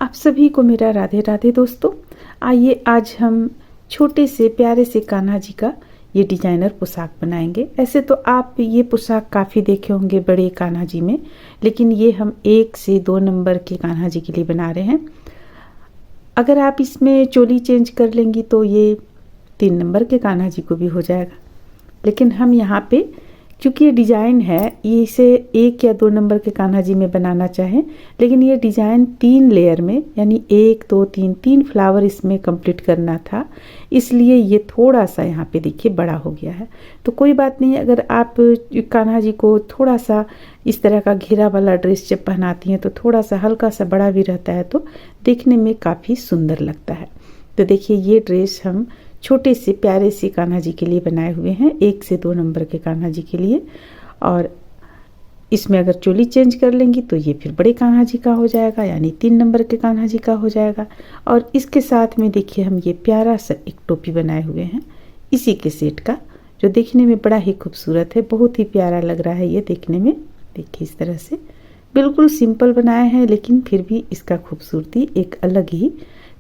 आप सभी को मेरा राधे राधे दोस्तों। आइए आज हम छोटे से प्यारे से कान्हा जी का ये डिजाइनर पोशाक बनाएंगे। ऐसे तो आप ये पोशाक काफ़ी देखे होंगे बड़े कान्हा जी में, लेकिन ये हम 1 से 2 नंबर के कान्हा जी के लिए बना रहे हैं। अगर आप इसमें चोली चेंज कर लेंगी तो ये 3 नंबर के कान्हा जी को भी हो जाएगा। लेकिन हम यहाँ पे क्योंकि ये डिज़ाइन है, ये इसे 1 या 2 नंबर के कान्हा जी में बनाना चाहें, लेकिन ये डिज़ाइन 3 लेयर में यानी 1 2 3 फ्लावर इसमें कंप्लीट करना था, इसलिए ये थोड़ा सा यहाँ पे देखिए बड़ा हो गया है। तो कोई बात नहीं, अगर आप कान्हा जी को थोड़ा सा इस तरह का घेरा वाला ड्रेस जब पहनाती हैं तो थोड़ा सा हल्का सा बड़ा भी रहता है तो देखने में काफ़ी सुंदर लगता है। तो देखिए ये ड्रेस हम छोटे से प्यारे से कान्हा जी के लिए बनाए हुए हैं, 1 से 2 नंबर के कान्हा जी के लिए। और इसमें अगर चोली चेंज कर लेंगी तो ये फिर बड़े कान्हा जी का हो जाएगा, यानी 3 नंबर के कान्हा जी का हो जाएगा। और इसके साथ में देखिए हम ये प्यारा सा एक टोपी बनाए हुए हैं इसी के सेट का, जो देखने में बड़ा ही खूबसूरत है, बहुत ही प्यारा लग रहा है ये देखने में। देखिए इस तरह से बिल्कुल सिंपल बनाए हैं, लेकिन फिर भी इसका खूबसूरती एक अलग ही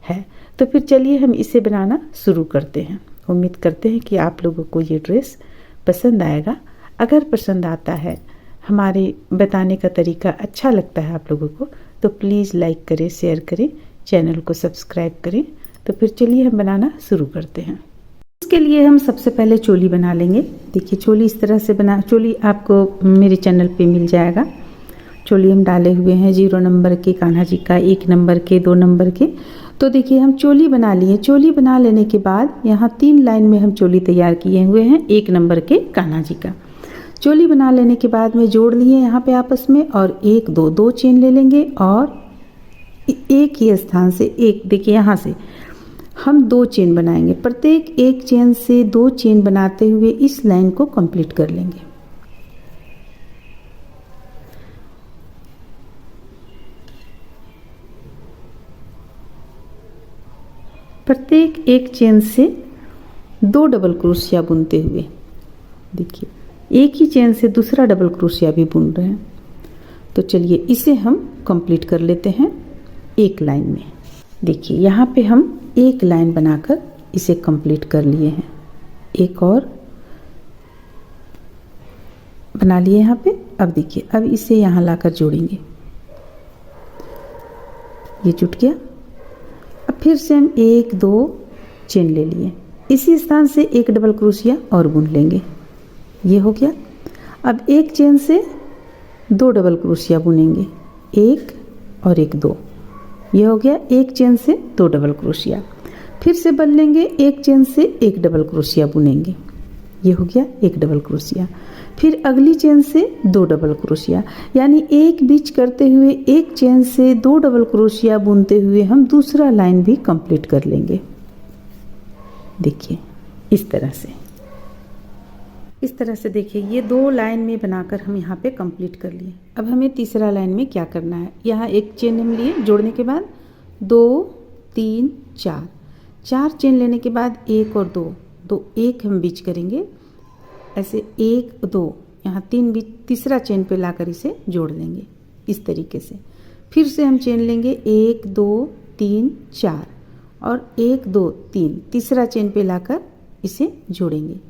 है। तो फिर चलिए हम इसे बनाना शुरू करते हैं। उम्मीद करते हैं कि आप लोगों को ये ड्रेस पसंद आएगा। अगर पसंद आता है, हमारे बताने का तरीका अच्छा लगता है आप लोगों को, तो प्लीज़ लाइक करें, शेयर करें, चैनल को सब्सक्राइब करें। तो फिर चलिए हम बनाना शुरू करते हैं। इसके लिए हम सबसे पहले चोली बना लेंगे। देखिए चोली इस तरह से चोली आपको मेरे चैनल पे मिल जाएगा। चोली हम डाले हुए हैं 0 नंबर के कान्हा जी का, 1 नंबर के, 2 नंबर के। तो देखिए हम चोली बना लिए। चोली बना लेने के बाद यहाँ 3 लाइन में हम चोली तैयार किए हुए हैं 1 नंबर के कान्हा जी का। चोली बना लेने के बाद में जोड़ लिए यहाँ पे आपस में, और 1 2 2 चेन ले लेंगे और एक ही स्थान से एक, देखिए यहाँ से हम 2 चेन बनाएंगे। प्रत्येक एक चेन से 2 चेन बनाते हुए इस लाइन को कंप्लीट कर लेंगे। प्रत्येक एक चेन से 2 डबल क्रोशिया बुनते हुए, देखिए एक ही चेन से दूसरा डबल क्रोशिया भी बुन रहे हैं। तो चलिए इसे हम कंप्लीट कर लेते हैं एक लाइन में। देखिए यहाँ पे हम एक लाइन बनाकर इसे कंप्लीट कर लिए हैं। एक और बना लिए यहाँ पे। अब देखिए अब इसे यहाँ लाकर जोड़ेंगे। ये जुट गया। अब फिर से हम 1 2 चेन ले लिए, इसी स्थान से एक डबल क्रोशिया और बुन लेंगे। ये हो गया। अब एक चेन से 2 डबल क्रोशिया बुनेंगे, 1 और 1 2। ये हो गया। एक चेन से 2 डबल क्रोशिया, फिर से बन लेंगे, एक चेन से 1 डबल क्रोशिया बुनेंगे। ये हो गया 1 डबल क्रोशिया। फिर अगली चेन से 2 डबल क्रोशिया, यानी एक बीच करते हुए एक चेन से 2 डबल क्रोशिया बुनते हुए हम दूसरा लाइन भी कंप्लीट कर लेंगे। देखिए इस तरह से देखिए ये 2 लाइन में बनाकर हम यहाँ पे कंप्लीट कर लिए। अब हमें तीसरा लाइन में क्या करना है, यहाँ एक चेन हम लिए, जोड़ने के बाद 2 3 4 चेन लेने के बाद 1 और 2 2 1 हम बीच करेंगे, ऐसे 1 2 यहाँ 3 बीच, तीसरा चेन पे लाकर इसे जोड़ देंगे इस तरीके से। फिर से हम चेन लेंगे 1 2 3 4 और 1 2 3, तीसरा चेन पे लाकर इसे जोड़ेंगे।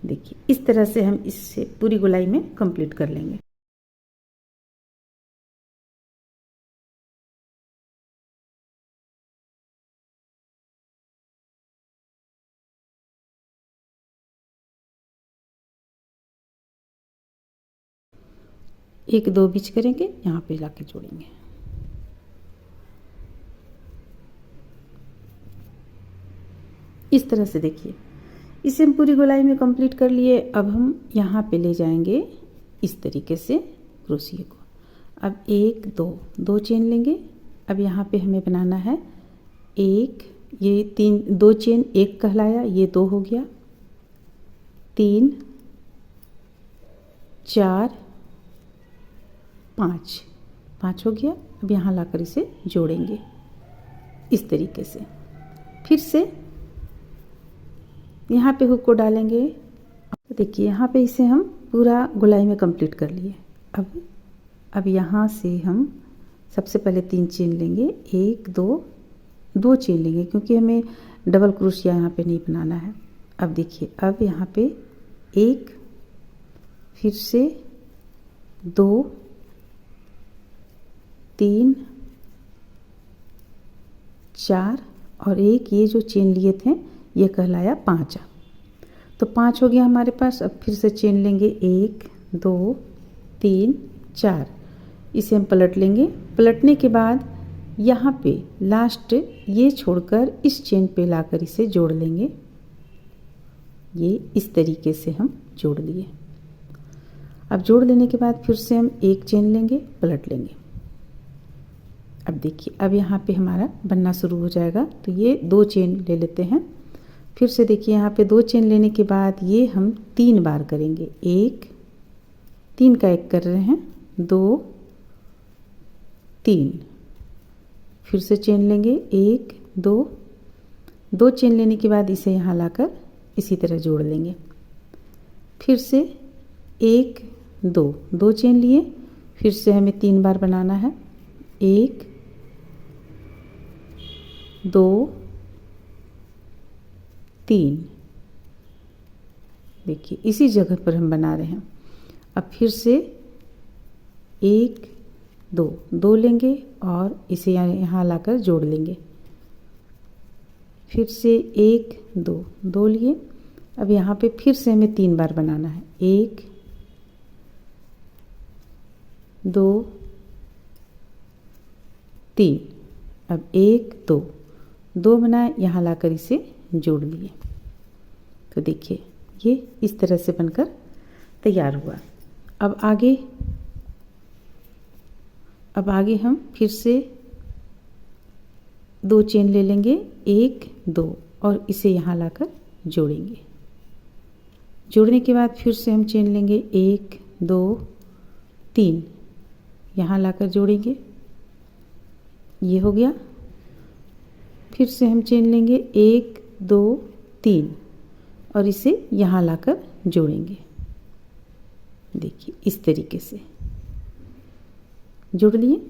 देखिए इस तरह से हम इससे पूरी गोलाई में कंप्लीट कर लेंगे। एक 2 बीच करेंगे, यहाँ पे लाके जोड़ेंगे। इस तरह से देखिए इसे हम पूरी गोलाई में कंप्लीट कर लिए। अब हम यहाँ पे ले जाएंगे इस तरीके से क्रोशिया को। अब 1 2 चेन लेंगे। अब यहाँ पे हमें बनाना है 1, ये 2 चेन 1 कहलाया, ये 2 हो गया, 3 4 5 हो गया। अब यहाँ लाकर इसे जोड़ेंगे इस तरीके से। फिर से यहाँ पे हुक को डालेंगे। देखिए यहाँ पे इसे हम पूरा गोलाई में कंप्लीट कर लिए। अब यहाँ से हम सबसे पहले 3 चेन लेंगे, 1 2 2 चेन लेंगे क्योंकि हमें डबल क्रोशिया यहाँ पे नहीं बनाना है। अब देखिए, अब यहाँ पे 1, फिर से 2 3 4 और 1 ये जो चेन लिए थे ये कहलाया 5। तो 5 हो गया हमारे पास। अब फिर से चेन लेंगे, 1 2 3 4, इसे हम पलट लेंगे। पलटने के बाद यहाँ पे लास्ट ये छोड़कर इस चेन पे लाकर इसे जोड़ लेंगे। ये इस तरीके से हम जोड़ लिए। अब जोड़ लेने के बाद फिर से हम 1 चेन लेंगे, पलट लेंगे। अब देखिए, अब यहाँ पे हमारा बनना शुरू हो जाएगा। तो ये 2 चेन ले लेते हैं। फिर से देखिए, यहाँ पे 2 चेन लेने के बाद ये हम 3 बार करेंगे। 1 3 का 1 कर रहे हैं, 2 3, फिर से चेन लेंगे, 1 2 2 चेन लेने के बाद इसे यहाँ लाकर इसी तरह जोड़ लेंगे। फिर से 1 2 2 चेन लिए, फिर से हमें 3 बार बनाना है। 1 2 3, देखिए इसी जगह पर हम बना रहे हैं। अब फिर से 1 2 2 लेंगे और इसे यहाँ लाकर जोड़ लेंगे। फिर से 1 2 2 लिए। अब यहाँ पे फिर से हमें 3 बार बनाना है। 1 2 3, अब 1 2 2 बनाए, यहाँ लाकर इसे जोड़ लिए। तो देखिए ये इस तरह से बनकर तैयार हुआ। अब आगे हम फिर से 2 चेन ले लेंगे, 1 2 और इसे यहाँ लाकर जोड़ेंगे। जोड़ने के बाद फिर से हम चेन लेंगे, 1 2 3, यहाँ लाकर जोड़ेंगे। ये हो गया। फिर से हम चेन लेंगे, 1 2 3 और इसे यहाँ लाकर जोड़ेंगे। देखिए इस तरीके से जोड़ लिए।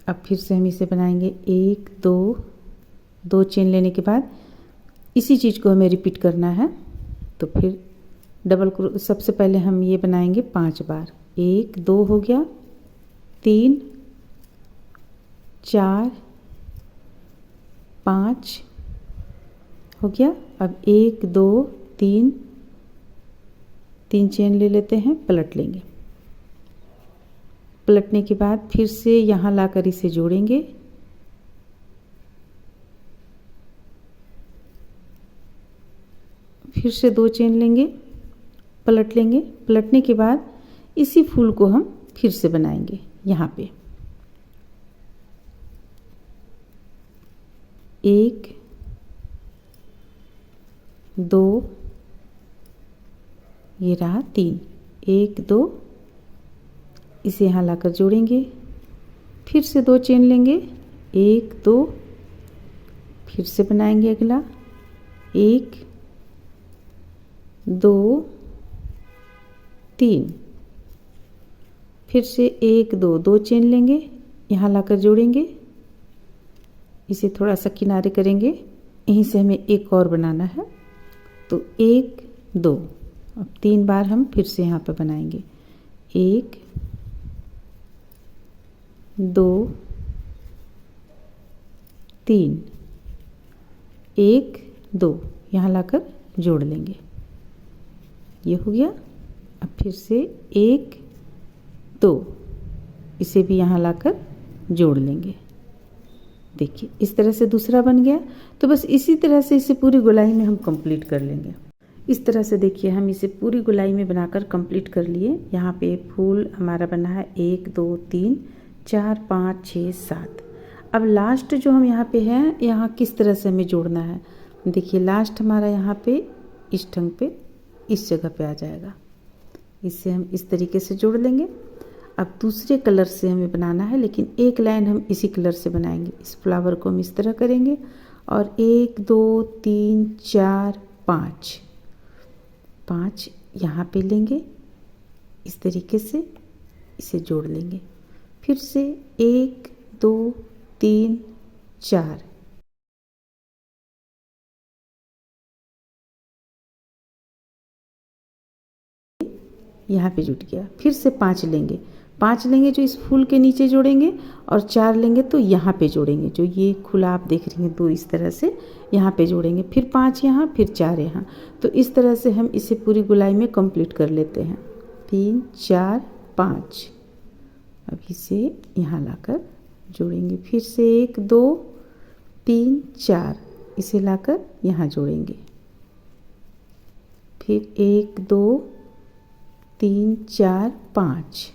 अब फिर से हम इसे बनाएंगे, 1 2 2 चेन लेने के बाद इसी चीज़ को हमें रिपीट करना है। तो फिर सबसे पहले हम ये बनाएंगे 5 बार। 1 2 हो गया, 3 4 5 हो गया। अब 1 2 3 3 चेन ले लेते हैं, पलट लेंगे। पलटने के बाद फिर से यहाँ लाकर इसे जोड़ेंगे। फिर से 2 चेन लेंगे, पलट लेंगे। पलटने के बाद इसी फूल को हम फिर से बनाएंगे। यहाँ पे 1 2, ये रहा 3, 1 2, इसे यहाँ लाकर जोड़ेंगे। फिर से 2 चेन लेंगे, 1 2, फिर से बनाएंगे अगला 1 2 3, फिर से 1 2 2 चेन लेंगे, यहाँ लाकर जोड़ेंगे। इसे थोड़ा सा किनारे करेंगे, यहीं से हमें एक और बनाना है। तो 1 2, अब 3 बार हम फिर से यहाँ पर बनाएंगे। 1 2 3, 1 2, यहाँ लाकर जोड़ लेंगे। ये हो गया। अब फिर से 1 2, इसे भी यहाँ लाकर जोड़ लेंगे। देखिए इस तरह से दूसरा बन गया। तो बस इसी तरह से इसे पूरी गोलाई में हम कंप्लीट कर लेंगे। इस तरह से देखिए हम इसे पूरी गोलाई में बनाकर कंप्लीट कर लिए। यहाँ पे फूल हमारा बना है 1 2 3 4 5 6 7। अब लास्ट जो हम यहाँ पे हैं, यहाँ किस तरह से हमें जोड़ना है। देखिए लास्ट हमारा यहाँ पे इस ढंग पे इस जगह पे आ जाएगा। इसे हम इस तरीके से जोड़ लेंगे। अब दूसरे कलर से हमें बनाना है, लेकिन एक लाइन हम इसी कलर से बनाएंगे। इस फ्लावर को हम इस तरह करेंगे और 1 2 3 4 5 यहाँ पे लेंगे। इस तरीके से इसे जोड़ लेंगे। फिर से 1 2 3 4। यहाँ पे जुट गया। फिर से 5 लेंगे, 5 लेंगे जो इस फूल के नीचे जोड़ेंगे, और 4 लेंगे तो यहाँ पे जोड़ेंगे। जो ये खुला आप देख रही हैं 2 इस तरह से यहाँ पे जोड़ेंगे, फिर 5 यहाँ, फिर 4 यहाँ। तो इस तरह से हम इसे पूरी गोलाई में कंप्लीट कर लेते हैं। 3 4 5। अब इसे यहाँ लाकर जोड़ेंगे, फिर से 1 2 3 4, इसे लाकर यहाँ जोड़ेंगे, फिर 1 2 3 4 5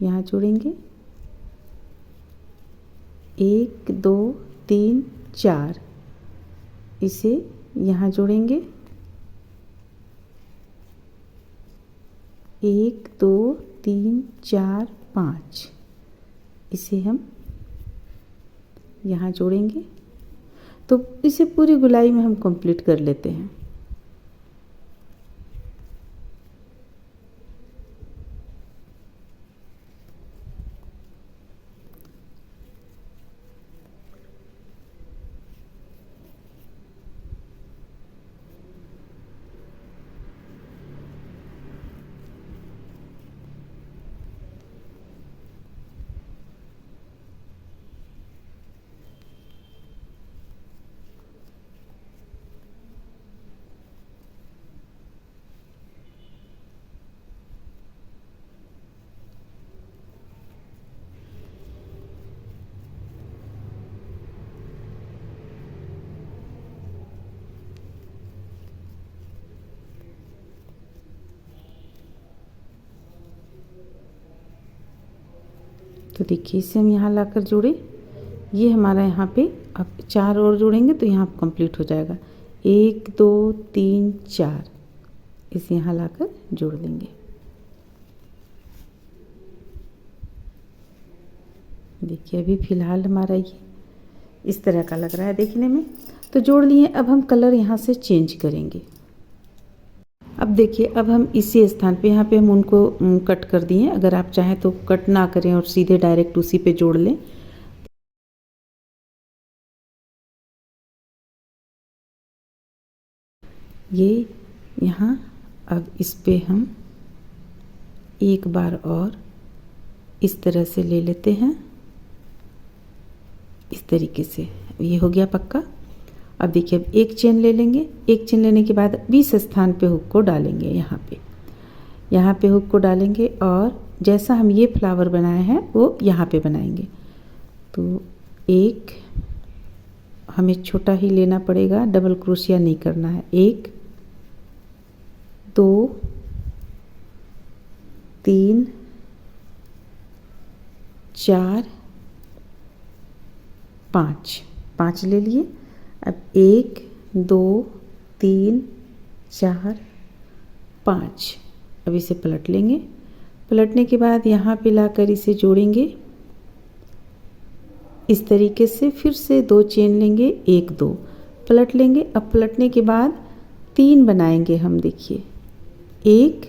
यहाँ जोड़ेंगे, 1 2 3 4, इसे यहाँ जोड़ेंगे, 1 2 3 4 5, इसे हम यहाँ जोड़ेंगे। तो इसे पूरी गोलाई में हम कंप्लीट कर लेते हैं। तो देखिए इसे हम यहाँ लाकर जोड़े, ये हमारा यहाँ पे अब 4 और जोड़ेंगे तो यहाँ कंप्लीट हो जाएगा। 1 2 3 4, इसे यहाँ लाकर जोड़ देंगे। देखिए अभी फ़िलहाल हमारा ये इस तरह का लग रहा है देखने में। तो जोड़ लिए, अब हम कलर यहाँ से चेंज करेंगे। अब देखिए अब हम इसी स्थान पे यहाँ पे हम उनको कट कर दिए। अगर आप चाहें तो कट ना करें और सीधे डायरेक्ट उसी पे जोड़ लें। ये यहाँ अब इस पे हम एक बार और इस तरह से ले लेते हैं, इस तरीके से। ये हो गया पक्का। अब देखिए अब एक चेन ले लेंगे, एक चेन लेने के बाद 20 स्थान पे हुक को डालेंगे। यहाँ पे हुक को डालेंगे और जैसा हम ये फ्लावर बनाए हैं वो यहाँ पे बनाएंगे। तो एक हमें छोटा ही लेना पड़ेगा, डबल क्रोशिया नहीं करना है। 1 2 3 4 5 ले लिए। अब 1 2 3 4 5, अब इसे पलट लेंगे। पलटने के बाद यहाँ पे लाकर इसे जोड़ेंगे इस तरीके से। फिर से 2 चेन लेंगे, 1 2 पलट लेंगे। अब पलटने के बाद 3 बनाएंगे हम। देखिए 1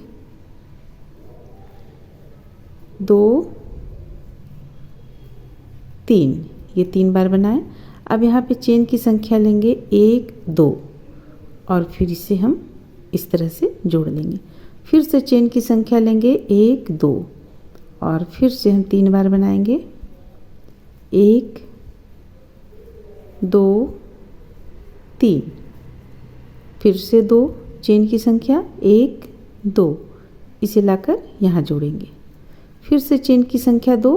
2 3, ये 3 बार बनाए। अब यहाँ पे चेन की संख्या लेंगे 1 2 और फिर इसे हम इस तरह से जोड़ लेंगे। फिर से चेन की संख्या लेंगे 1 2 और फिर से हम 3 बार बनाएंगे। 1 2 3, फिर से 2 चेन की संख्या 1 2, इसे लाकर यहाँ जोड़ेंगे। फिर से चेन की संख्या 2,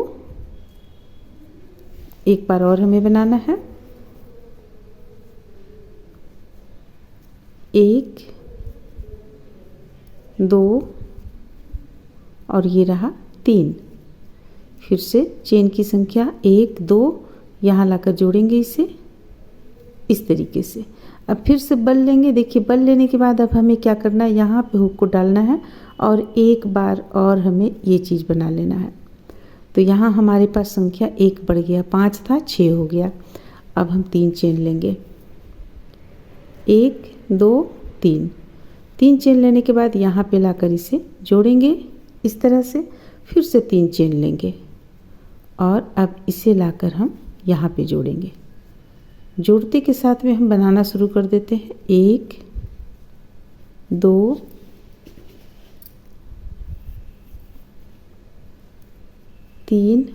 एक बार और हमें बनाना है। 1 2 और ये रहा 3। फिर से चेन की संख्या 1 2, यहाँ लाकर जोड़ेंगे इसे इस तरीके से। अब फिर से बल लेंगे। देखिए बल लेने के बाद अब हमें क्या करना है, यहाँ पे हुक को डालना है और एक बार और हमें ये चीज़ बना लेना है। तो यहाँ हमारे पास संख्या 1 बढ़ गया, 5 था 6 हो गया। अब हम 3 चेन लेंगे, 1 2 3। 3 चेन लेने के बाद यहाँ पे लाकर इसे जोड़ेंगे इस तरह से। फिर से 3 चेन लेंगे और अब इसे लाकर हम यहाँ पे जोड़ेंगे। जोड़ते के साथ में हम बनाना शुरू कर देते हैं। 1 2 3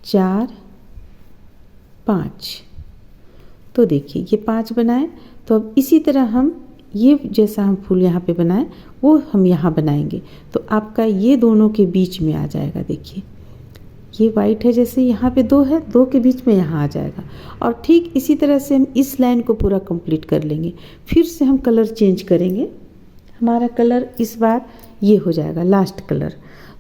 4 5। तो देखिए ये 5 बनाए। तो अब इसी तरह हम ये जैसा हम फूल यहाँ पे बनाए वो हम यहाँ बनाएंगे। तो आपका ये दोनों के बीच में आ जाएगा। देखिए ये वाइट है, जैसे यहाँ पे 2 है, 2 के बीच में यहाँ आ जाएगा। और ठीक इसी तरह से हम इस लाइन को पूरा कंप्लीट कर लेंगे। फिर से हम कलर चेंज करेंगे। हमारा कलर इस बार ये हो जाएगा लास्ट कलर।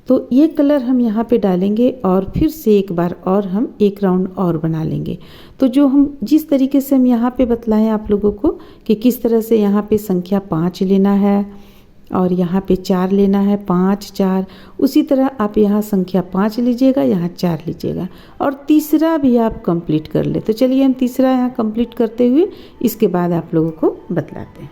तो ये कलर हम यहाँ पे डालेंगे और फिर से एक बार और हम एक राउंड और बना लेंगे। तो जो हम जिस तरीके से हम यहाँ पे बतलाएं आप लोगों को कि किस तरह से यहाँ पे संख्या 5 लेना है और यहाँ पे 4 लेना है, 5 4, उसी तरह आप यहाँ संख्या 5 लीजिएगा, यहाँ 4 लीजिएगा और तीसरा भी आप कंप्लीट कर ले। तो चलिए हम तीसरा यहाँ कंप्लीट करते हुए इसके बाद आप लोगों को बतलाते हैं।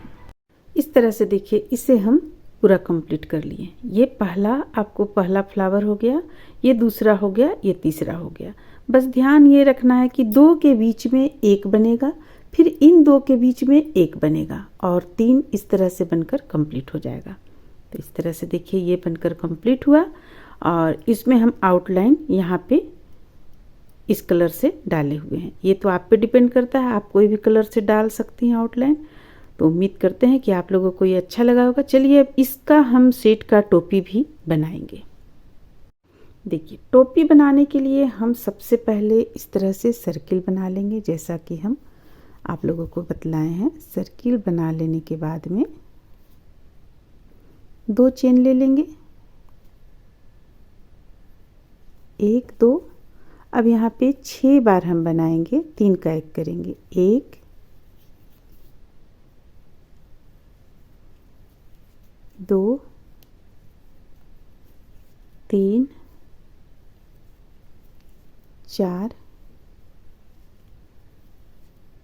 इस तरह से देखिए इसे हम पूरा कंप्लीट कर लिए। ये पहला आपको पहला फ्लावर हो गया, ये दूसरा हो गया, ये तीसरा हो गया। बस ध्यान ये रखना है कि 2 के बीच में 1 बनेगा, फिर इन 2 के बीच में 1 बनेगा और 3 इस तरह से बनकर कंप्लीट हो जाएगा। तो इस तरह से देखिए ये बनकर कंप्लीट हुआ और इसमें हम आउटलाइन यहाँ पे इस कलर से डाले हुए हैं। ये तो आप पे डिपेंड करता है, आप कोई भी कलर से डाल सकती हैं आउटलाइन। तो उम्मीद करते हैं कि आप लोगों को ये अच्छा लगा होगा। चलिए अब इसका हम सेट का टोपी भी बनाएंगे। देखिए टोपी बनाने के लिए हम सबसे पहले इस तरह से सर्किल बना लेंगे, जैसा कि हम आप लोगों को बतलाए हैं। सर्किल बना लेने के बाद में 2 चेन ले लेंगे, 1 2। अब यहाँ पे 6 बार हम बनाएंगे, 3 का 1 करेंगे। 1 2 3 4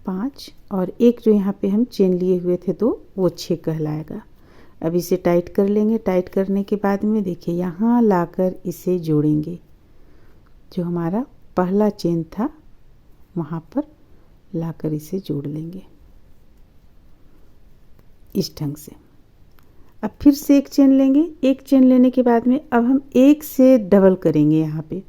5 और एक जो यहाँ पे हम चेन लिए हुए थे 2, वो 6 कहलाएगा। अब इसे टाइट कर लेंगे। टाइट करने के बाद में देखिए यहाँ लाकर इसे जोड़ेंगे। जो हमारा पहला चेन था वहाँ पर लाकर इसे जोड़ लेंगे इस ढंग से। अब फिर से एक चेन लेंगे। एक चेन लेने के बाद में अब हम 1 से डबल करेंगे यहाँ पे।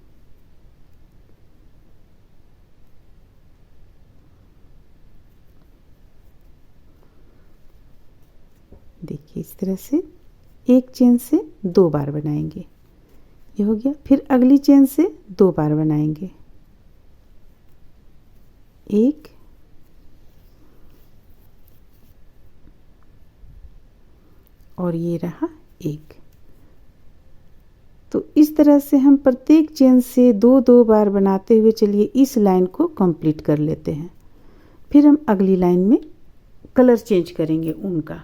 देखिए इस तरह से एक चेन से 2 बार बनाएंगे, ये हो गया। फिर अगली चेन से 2 बार बनाएंगे, 1 और ये रहा 1। तो इस तरह से हम प्रत्येक चेन से 2-2 बार बनाते हुए चलिए इस लाइन को कंप्लीट कर लेते हैं। फिर हम अगली लाइन में कलर चेंज करेंगे उनका।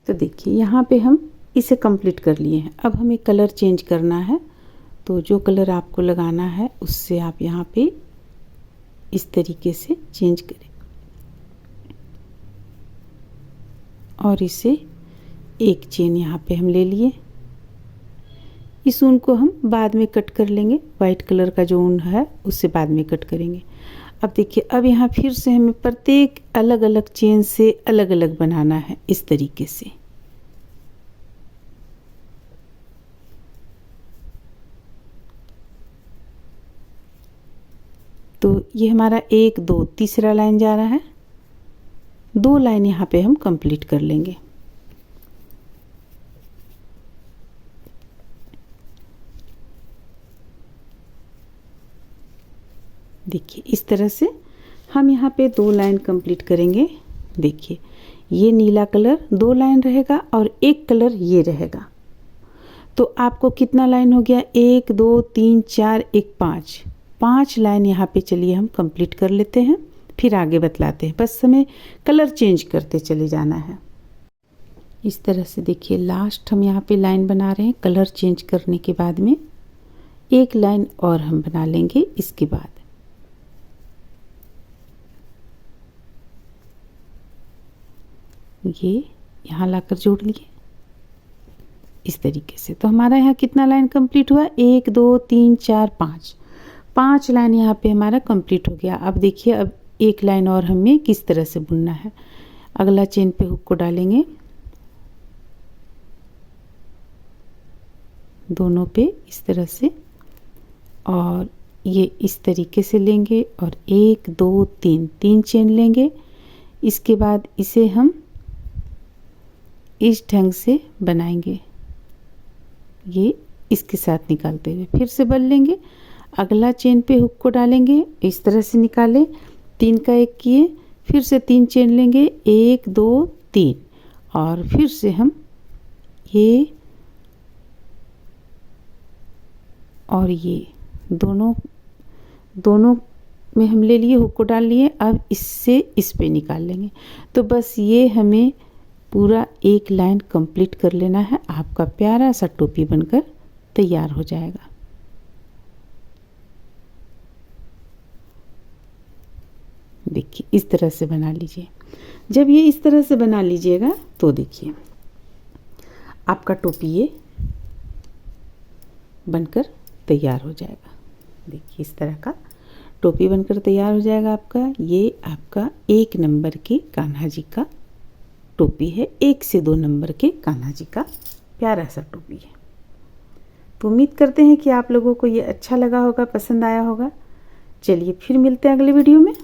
तो देखिए यहाँ पे हम इसे कंप्लीट कर लिए हैं। अब हमें कलर चेंज करना है। तो जो कलर आपको लगाना है उससे आप यहाँ पे इस तरीके से चेंज करें और इसे एक चेन यहाँ पे हम ले लिए। इस ऊन को हम बाद में कट कर लेंगे, वाइट कलर का जो ऊन है उससे बाद में कट करेंगे। अब देखिए अब यहाँ फिर से हमें प्रत्येक अलग अलग चेन से अलग अलग बनाना है इस तरीके से। तो ये हमारा 1 2 तीसरा लाइन जा रहा है। 2 लाइन यहाँ पे हम कंप्लीट कर लेंगे। देखिए इस तरह से हम यहाँ पे 2 लाइन कंप्लीट करेंगे। देखिए ये नीला कलर 2 लाइन रहेगा और एक कलर ये रहेगा। तो आपको कितना लाइन हो गया? 1 2 3 4 1 5 लाइन यहाँ पे चलिए हम कंप्लीट कर लेते हैं, फिर आगे बतलाते हैं। बस हमें कलर चेंज करते चले जाना है। इस तरह से देखिए लास्ट हम यहाँ पे लाइन बना रहे हैं। कलर चेंज करने के बाद में एक लाइन और हम बना लेंगे इसके बाद। ये यहाँ लाकर जोड़ लिए। इस तरीके से। तो हमारा यहाँ कितना लाइन कंप्लीट हुआ, 1 2 3 4 5, 5 लाइन यहाँ पे हमारा कंप्लीट हो गया। अब देखिए, अब एक लाइन और हमें किस तरह से बुनना है। अगला चेन पे हुक को डालेंगे, दोनों पे इस तरह से, और ये इस तरीके से लेंगे और 1 2 3 3 चेन लेंगे। इसके बाद इसे हम इस ढंग से बनाएंगे, ये इसके साथ निकालते हुए फिर से बन लेंगे। अगला चेन पे हुक को डालेंगे, इस तरह से निकालें, 3 का 1 किए, फिर से 3 चेन लेंगे, 1 2 3, और फिर से हम ये और ये दोनों में हम ले लिए, हुक को डाल लिए। अब इससे इस पे निकाल लेंगे। तो बस ये हमें पूरा एक लाइन कंप्लीट कर लेना है, आपका प्यारा सा टोपी बनकर तैयार हो जाएगा। देखिए, इस तरह से बना लीजिए। जब ये इस तरह से बना लीजिएगा तो देखिए आपका टोपी ये बनकर तैयार हो जाएगा। देखिए, इस तरह का टोपी बनकर तैयार हो जाएगा आपका। ये आपका 1 नंबर के कान्हा जी का टोपी है, 1 से 2 नंबर के कान्हा जी का प्यारा सा टोपी है। तो उम्मीद करते हैं कि आप लोगों को ये अच्छा लगा होगा, पसंद आया होगा। चलिए फिर मिलते हैं अगले वीडियो में।